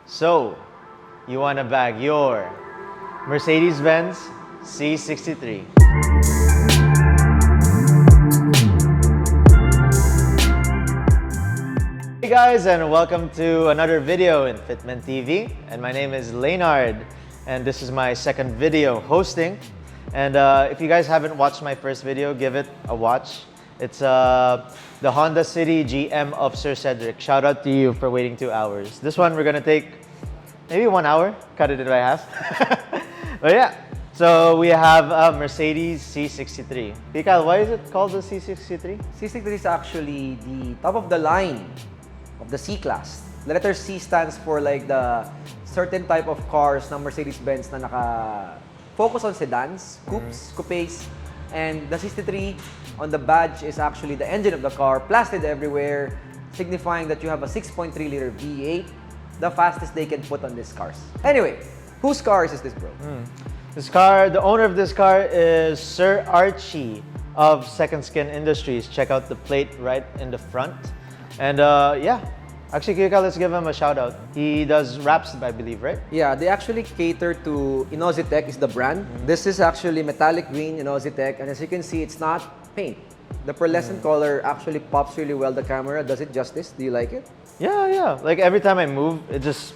So, you want to bag your Mercedes-Benz C63. Hey guys, and welcome to another video in Fitment TV. And my name is Leonard, and this is my second video hosting. And if you guys haven't watched my first video, give it a watch. It's the Honda City GM of Sir Cedric. Shout out to you for waiting 2 hours. This one we're gonna take maybe 1 hour, cut it by half. But yeah, so we have a Mercedes C63. Pikal, why is it called the C63? C63 is actually the top of the line of the C-Class. The letter C stands for like the certain type of cars ng Mercedes-Benz na naka-focus on sedans, coupes, coupes, and the C63 on the badge is actually the engine of the car, plastered everywhere, signifying that you have a 6.3-liter V8, the fastest they can put on these cars. Anyway, whose cars is this, bro? This car, the owner of this car is Sir Archie of Second Skin Industries. Check out the plate right in the front. And yeah, actually, Kika, let's give him a shout out. He does wraps, I believe, right? Yeah, they actually cater to Inozitech is the brand. This is actually metallic green Inozitech, and as you can see, it's not paint. The pearlescent color actually pops really well. The camera does it justice. Do you like it? Yeah. Like every time I move, it's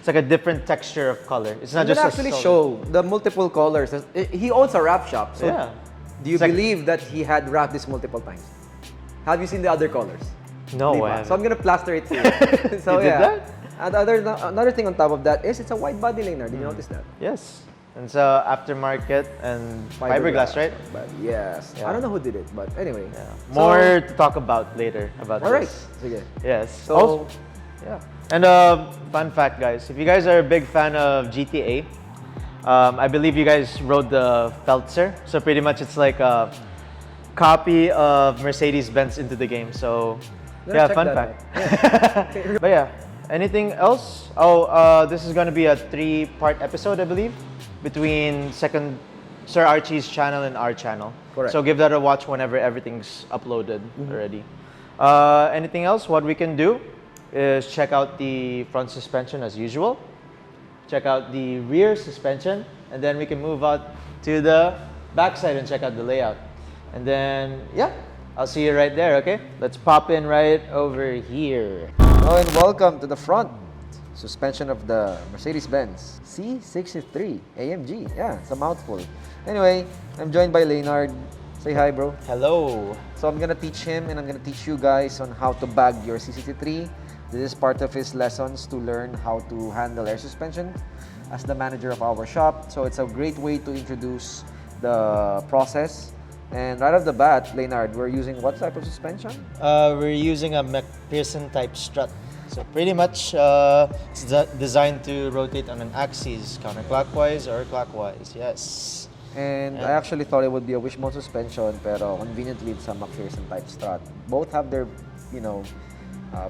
like a different texture of color. It's not You just can actually show the multiple colors. He owns a wrap shop. So yeah. do you It's like- believe that he had wrapped this multiple times? Have you seen the other colors? No, Diba? I haven't. So I'm gonna plaster it here. So You did yeah. that? And another thing on top of that is it's a wide body liner. Did you notice that? Yes. And it's aftermarket and fiberglass, right? But yes. Yeah. I don't know who did it, but anyway. Yeah. More to talk about later about All right. this. Sige. Yes. So, Also- yeah. and fun fact, guys, if you guys are a big fan of GTA, I believe you guys rode the Feltzer. So pretty much it's like a copy of Mercedes-Benz into the game. So Let's yeah, check fun that fact. out. But yeah, anything else? Oh, this is gonna be a 3-part episode, I believe, between Sir Archie's channel and our channel. Correct. So give that a watch whenever everything's uploaded already. Anything else? What we can do is check out the front suspension as usual. Check out the rear suspension, and then we can move out to the backside and check out the layout. And then, yeah, I'll see you right there, okay? Let's pop in right over here. Hello and welcome to the front suspension of the Mercedes-Benz C63 AMG. Yeah, it's a mouthful. Anyway, I'm joined by Leonard. Say hi, bro. Hello. So I'm gonna teach him and I'm gonna teach you guys on how to bag your C63. This is part of his lessons to learn how to handle air suspension as the manager of our shop. So it's a great way to introduce the process. And right off the bat, Leonard, we're using what type of suspension? We're using a McPherson type strut. So pretty much it's designed to rotate on an axis, counterclockwise or clockwise, yes. And I actually thought it would be a wishbone suspension, pero conveniently it's a McPherson type strut. Both have their,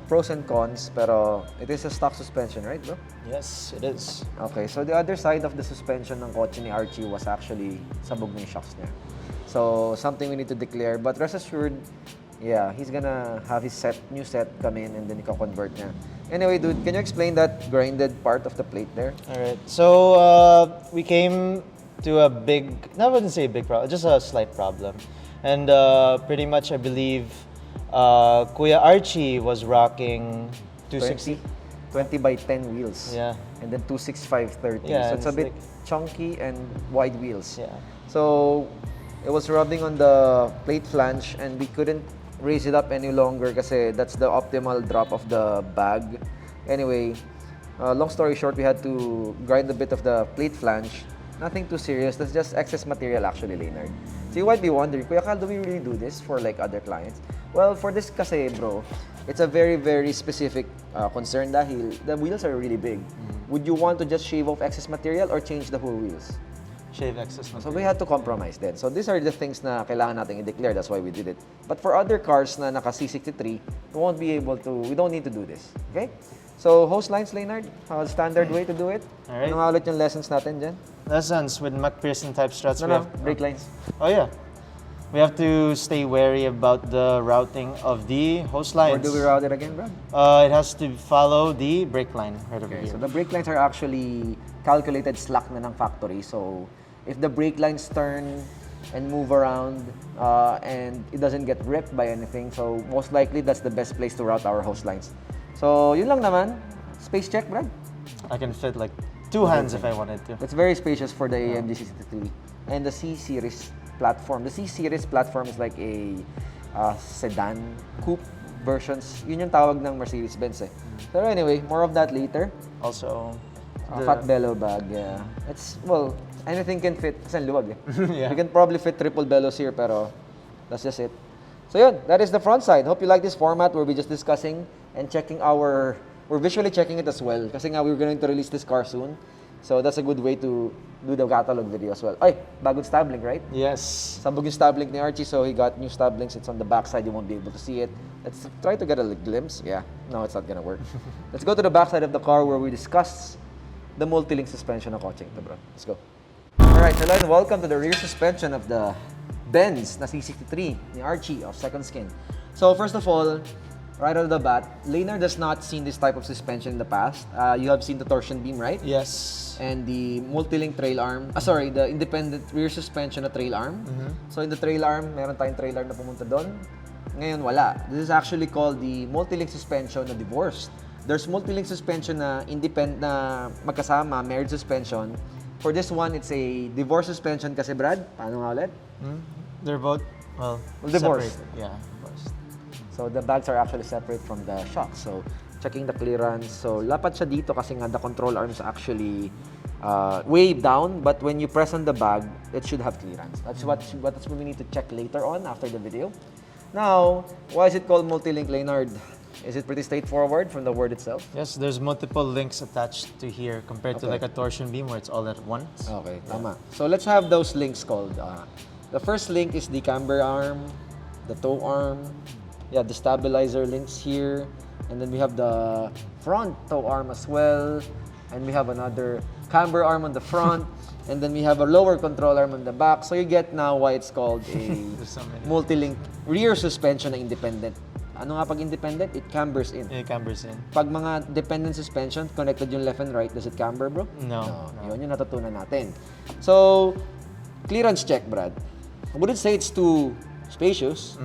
pros and cons, pero it is a stock suspension, right, bro? Yes, it is. Okay, so the other side of the suspension ng kotse ni Archie was actually sabog ng shocks niya. So, something we need to declare. But rest assured, yeah, he's gonna have his new set come in and then i-convert niya. Anyway, dude, can you explain that grinded part of the plate there? Alright, so we came to a big, I wouldn't say a big problem, just a slight problem. And pretty much I believe Kuya Archie was rocking 260. 20 by 10 wheels. Yeah. And then 265/30. Yeah, so it's a it's bit like- chunky and wide wheels. Yeah. So it was rubbing on the plate flange and we couldn't raise it up any longer kasi that's the optimal drop of the bag. Anyway, long story short, we had to grind a bit of the plate flange. Nothing too serious. That's just excess material actually, Leonard. So you might be wondering, Kuya Carl, do we really do this for like other clients? Well, for this kasi, bro, it's a very, very specific concern dahil the wheels are really big. Would you want to just shave off excess material or change the whole wheels? Shave excess So material. we had to compromise then. So these are the things na kailangan natin i-declare. That's why we did it. But for other cars na naka C63, we don't need to do this. Okay? So hose lines, Leonard, standard way to do it. Alright. Ano nga ulit yung lessons natin dyan? Lessons with McPherson type struts. No, we no, have- brake lines. Oh yeah. we have to stay wary about the routing of the hose lines. Where do we route it again, Brad? It has to follow the brake line right over Okay, here. so the brake lines are actually calculated slack na ng factory. So if the brake lines turn and move around and it doesn't get ripped by anything, so most likely that's the best place to route our hose lines. So yun lang naman. Space check, Brad. I can fit like 2 hands if I wanted to. It's very spacious for the AMG C63 and the C-Series platform. The C-Series platform is like a sedan, coupe versions. Yun yung tawag ng Mercedes-Benz eh. Pero anyway, more of that later. Also, Fat bellow bag, yeah. It's, well, anything can fit. Kasi ang luwag eh. Yeah. You can probably fit triple bellows here, pero that's just it. So yun, that is the front side. Hope you like this format where we're just discussing and checking we're visually checking it as well. Kasi nga, we're going to release this car soon. So that's a good way to do the catalog video as well. Ay, bagong stab link, right? yes. Sabog yung stab link ni Archie, so he got new stab links. It's on the back side. You won't be able to see it. Let's try to get a glimpse. Yeah, no, it's not gonna work. Let's go to the back side of the car where we discuss the multi-link suspension ng kotseng ito, bro. Let's go. Alright, hello and welcome to the rear suspension of the Benz na C63 ni Archie of Second Skin. So first of all, right out of the bat, Leonard has not seen this type of suspension in the past. You have seen the torsion beam, right? Yes. And the multi-link trail arm, the independent rear suspension na trail arm. So in the trail arm, meron tayong trail arm na pumunta doon. Ngayon, wala. This is actually called the multi-link suspension na divorced. There's multi-link suspension na independent na magkasama, married suspension. For this one, it's a divorce suspension kasi, Brad, paano nga ulit? They're both, divorced. separated. Yeah, divorced. So the bags are actually separate from the shocks. So checking the clearance. So lapat siya dito kasi nga the control arm is actually way down, but when you press on the bag, it should have clearance. That's what we need to check later on after the video. Now, why is it called multi-link, Leonard? Is it pretty straightforward from the word itself? Yes, there's multiple links attached to here compared to Okay. like a torsion beam where it's all at once. Okay, tama. So let's have those links called. The first link is the camber arm, the toe arm, the stabilizer links here, and then we have the front toe arm as well, and we have another camber arm on the front, and then we have a lower control arm on the back. So you get now why it's called a There's so many. multi-link rear suspension na independent. Ano nga pag independent? It cambers in. It cambers in. Pag mga dependent suspension, connected yung left and right, does it camber, bro? No. Yun yung natutunan natin. So, clearance check, Brad. I wouldn't say it's too spacious,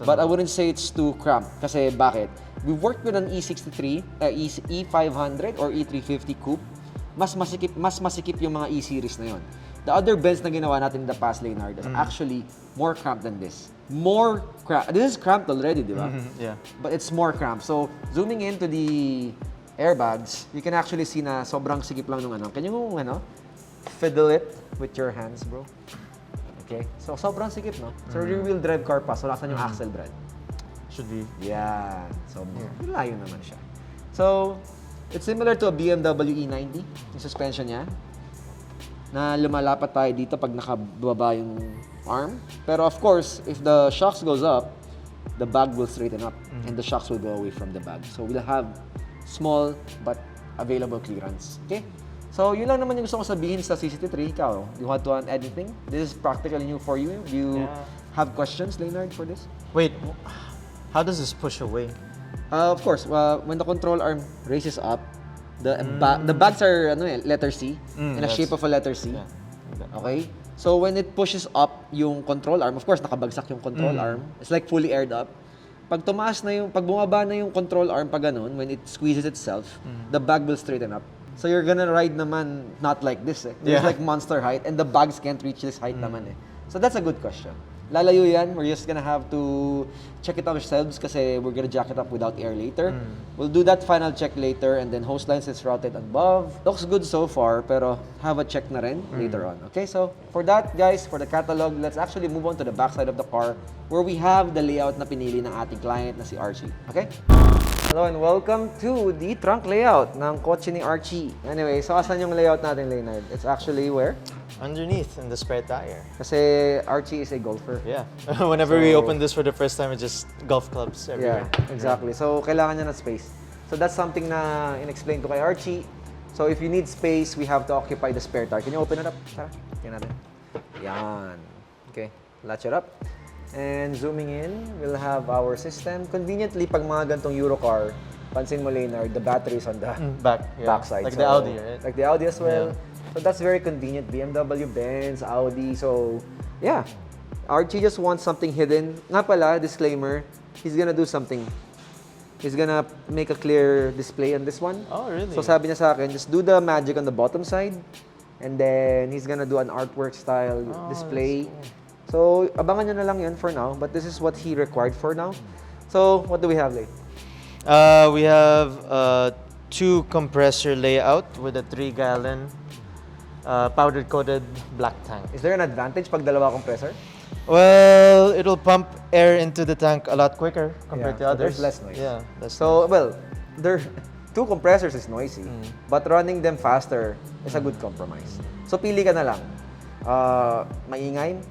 but I wouldn't say it's too cramped. Kasi bakit? We worked with an E63, E500 or E350 coupe. Mas masikip yung mga E-series na yon. The other Benz na ginawa natin in the past, Leonard, is actually more cramped than this. More cramped. This is cramped already, di ba? Yeah. But it's more cramped. So, zooming into the airbags, you can actually see na sobrang sikip lang nung ano. Can you, fiddle it with your hands, bro? Okay? So, sobrang sikip, no? So, rear-wheel drive car pa. So, nasan yung axle, Brad? Should be. Yeah. So, malayo naman siya. So, it's similar to a BMW E90, yung suspension niya, na lumalapat tayo dito pag nakababa yung arm. Pero of course, if the shocks goes up, the bag will straighten up and the shocks will go away from the bag. So we'll have small but available clearance. Okay? So yun lang naman yung gusto ko sabihin sa C63. Ikaw, do you want to add anything? This is practically new for you. Do you have questions, Leonard, for this? Wait, how does this push away? Of course, when the control arm raises up, the bags are letter C, in a shape of a letter C. Yeah. Okay? So when it pushes up yung control arm, of course nakabagsak yung control arm. It's like fully aired up. Pag bumaba na yung control arm pag ganun, when it squeezes itself, the bag will straighten up. So you're gonna ride naman not like this eh. It's like monster height and the bags can't reach this height naman eh. So that's a good question. Lalayo yan. We're just gonna have to check it out ourselves kasi we're gonna jack it up without air later. We'll do that final check later and then hose lines is routed above. Looks good so far pero have a check na rin later on. Okay, so for that guys, for the catalog, let's actually move on to the backside of the car where we have the layout na pinili ng ating client na si Archie. Okay? Hello and welcome to the trunk layout ng kotse ni Archie. Anyway, so asan yung layout natin, Leonard? It's actually where? Underneath in the spare tire. Kasi Archie is a golfer. Yeah. Whenever we open this for the first time, it's just golf clubs everywhere. Yeah, exactly. So, kailangan niya ng space. So, that's something na in-explain ko kay Archie. So, if you need space, we have to occupy the spare tire. Can you open it up? Tara, tingnan natin. Yan. Okay, latch it up. And zooming in, we'll have our system. Conveniently, pag mga gantong Eurocar, pansin mo, Leonard, the battery is on the backside. Like the Audi, right? Like the Audi as well. So that's very convenient. BMW, Benz, Audi. So yeah, Archie just wants something hidden. Nga pala, disclaimer, he's gonna do something. He's gonna make a clear display on this one. Oh, really? So sabi niya sa akin, just do the magic on the bottom side. And then he's gonna do an artwork style display. So, abangan nyo na lang yun for now, but this is what he required for now. So, what do we have, Lay? We have 2 compressor layout with a 3-gallon powder-coated black tank. Is there an advantage pag dalawa compressor? Well, it'll pump air into the tank a lot quicker compared to others. There's less noise. Yeah, So, well, 2 compressors is noisy, but running them faster is a good compromise. So, pili ka na lang. Maingay.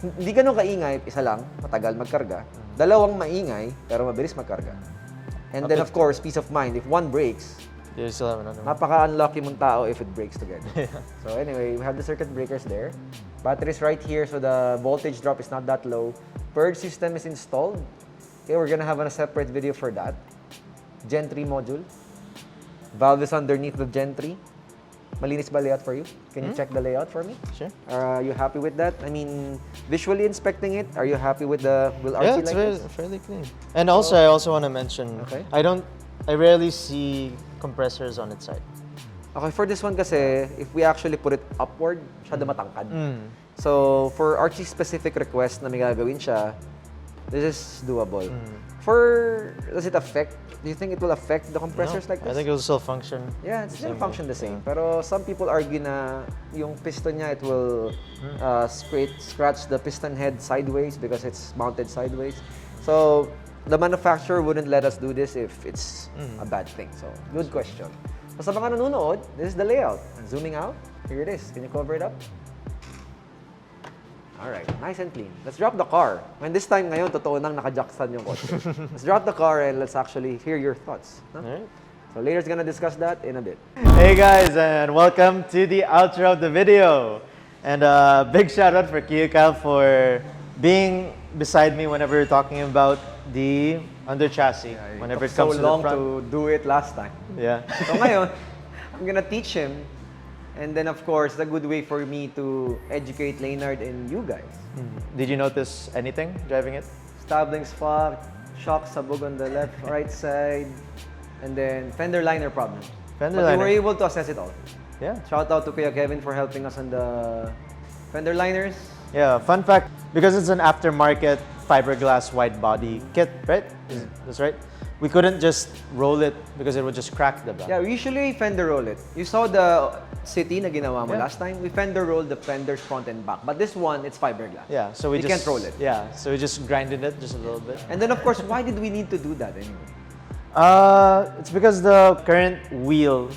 Hindi ganun kaingay, isa lang, matagal magkarga. Dalawang maingay, pero mabilis magkarga. And then, of course, peace of mind. If one breaks, you still have another one. napaka-unlucky mong tao if it breaks together. So anyway, we have the circuit breakers there. Batteries right here, so the voltage drop is not that low. Purge system is installed. Okay, we're gonna have a separate video for that. Gen 3 module. Valve is underneath the Gen 3. Malinis ba layout for you? Can you check the layout for me? Sure. Are you happy with that? I mean, visually inspecting it, are you happy with the... Will Yeah, Archie it's like this? fairly clean. And also, I also want to mention, Okay. I rarely see compressors on its side. Okay, for this one kasi, if we actually put it upward, masyado matangkad. So, for Archie's specific request na may gagawin siya, this is doable. Does it affect? Do you think it will affect the compressors like this? I think it will still function. Yeah, it's gonna function the same. Pero some people argue na yung piston niya, it will scratch the piston head sideways because it's mounted sideways. So, the manufacturer wouldn't let us do this if it's a bad thing. So, good question. So, sa mga nanonood, this is the layout. Zooming out, here it is. Can you cover it up? Alright, nice and clean. Let's drop the car. And this time ngayon, totoo nang naka-jackstand yung kotse. Let's drop the car and let's actually hear your thoughts. No? Alright. So later's gonna discuss that in a bit. Hey guys, and welcome to the outro of the video. And big shout out for Kyle for being beside me whenever we're talking about the under chassis. Whenever it comes so to the long front. to do it last time. Yeah. So ngayon, I'm gonna teach him. And then of course, it's a good way for me to educate Leonard and you guys. Did you notice anything driving it? Stabling spot, shock sabog on the left, right side, and then fender liner problem. Fender But liner. we were able to assess it all. Yeah. Shout out to Kuya Kevin for helping us on the fender liners. Yeah, fun fact, because it's an aftermarket fiberglass wide body kit, right? That's right. We couldn't just roll it because it would just crack the back. Yeah, we usually fender roll it. You saw the city na ginawa mo Yeah. last time. We fender rolled the fenders front and back. But this one, it's fiberglass. Yeah, so we You just can't roll it. Yeah, so we just grinded it just a little bit. And then of course, why did we need to do that anyway? It's because the current wheel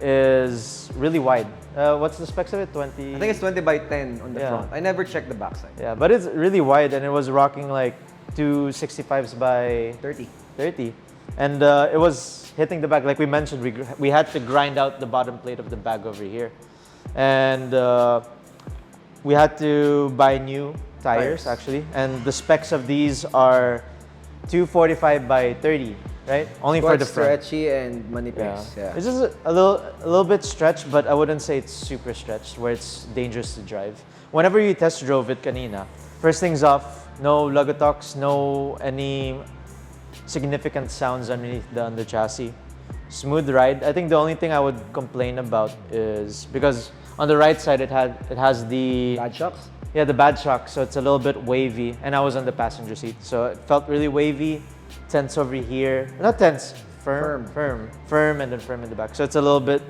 is really wide. What's the specs of it? 20? I think it's 20 by 10 on the Yeah. front. I never checked the backside. Yeah, but it's really wide and it was rocking like 265s by 30. 30. And it was hitting the back. Like we mentioned, we had to grind out the bottom plate of the bag over here. And we had to buy new tires actually. And the specs of these are 245 by 30, right? Only for Quite the front. stretchy and manipis. Yeah. It's just a little bit stretched, but I wouldn't say it's super stretched where it's dangerous to drive. Whenever you test drove it kanina, first things off, no lugotox, no any significant sounds underneath the under chassis. Smooth ride. I think the only thing I would complain about is because on the right side it has the Bad shocks? yeah, the bad shock, so it's a little bit wavy, and I was on the passenger seat, so it felt really wavy, tense over here. Not tense, firm, and then firm in the back. So it's a little bit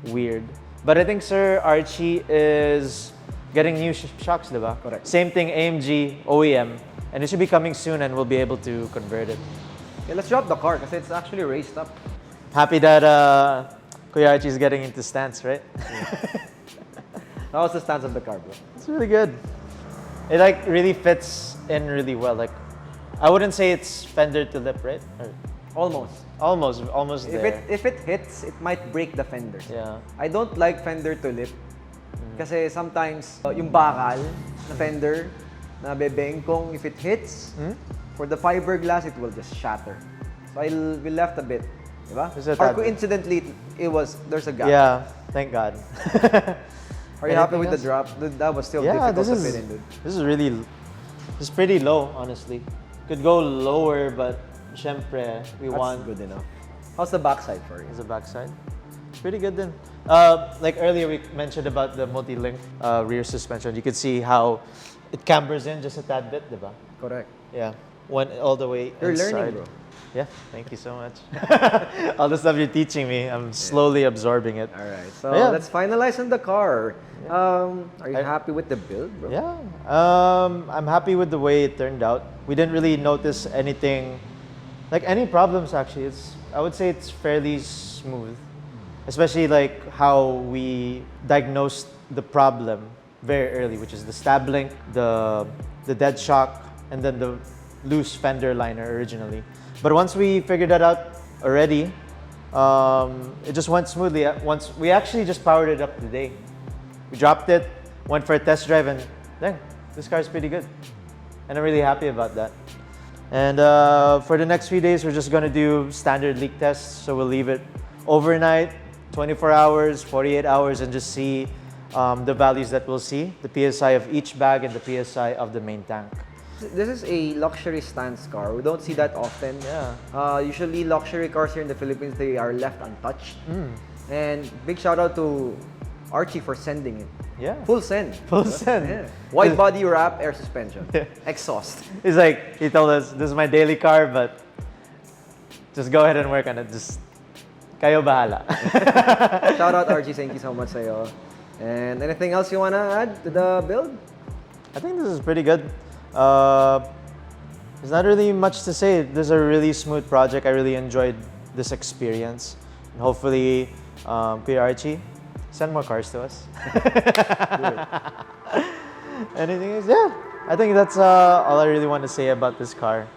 weird. But I think Sir Archie is getting new shocks, diba? Correct. Same thing, AMG, OEM, and it should be coming soon, and we'll be able to convert it. Okay, let's drop the car because it's actually raised up. Happy that Kuya Archie is getting into stance, right? That was the stance of the car, bro. It's really good. It like really fits in really well. Like, I wouldn't say it's fender to lip, right? Or almost there. If it hits, it might break the fenders. Yeah. I don't like fender to lip. Kasi sometimes, yung bakal na fender, nabebengkong if it hits. For the fiberglass, it will just shatter. So we left a bit, diba? Or coincidentally, there's a gap. Yeah, thank God. Are you happy with the drop? That was still difficult to fit in, dude. This is pretty low, honestly. Could go lower, but syempre, That's good enough. How's the backside for you? How's the backside? Pretty good then. Like earlier we mentioned about the multi-link rear suspension. You could see how it cambers in just a tad bit, diba? Correct. Yeah, went all the way You're inside. learning, bro. Yeah, thank you so much. All the stuff you're teaching me, I'm slowly absorbing it. All right, so let's finalize on the car. Are you happy with the build, bro? Yeah, I'm happy with the way it turned out. We didn't really notice anything, like any problems actually. I would say it's fairly smooth, especially like how we diagnosed the problem very early, which is the stab link, the dead shock, and then the loose fender liner originally. But once we figured that out already, it just went smoothly. Once we actually just powered it up today. We dropped it, went for a test drive, and dang, this car is pretty good. And I'm really happy about that. And for the next few days, we're just gonna do standard leak tests. So we'll leave it overnight, 24 hours, 48 hours, and just see the values that we'll see, the PSI of each bag and the PSI of the main tank. This is a luxury stance car. We don't see that often. Yeah. Usually luxury cars here in the Philippines, they are left untouched. And big shout out to Archie for sending it. Yeah. Full send. Full send. Yeah. White body wrap, air suspension. Exhaust. He's like, he told us, this is my daily car, but just go ahead and work on it. Just, kayo bahala. Shout out Archie, thank you so much sa'yo. And anything else you wanna add to the build? I think this is pretty good. There's not really much to say. This is a really smooth project. I really enjoyed this experience. And hopefully, Kuya Archie, send more cars to us. Anything else? Yeah, I think that's all I really want to say about this car.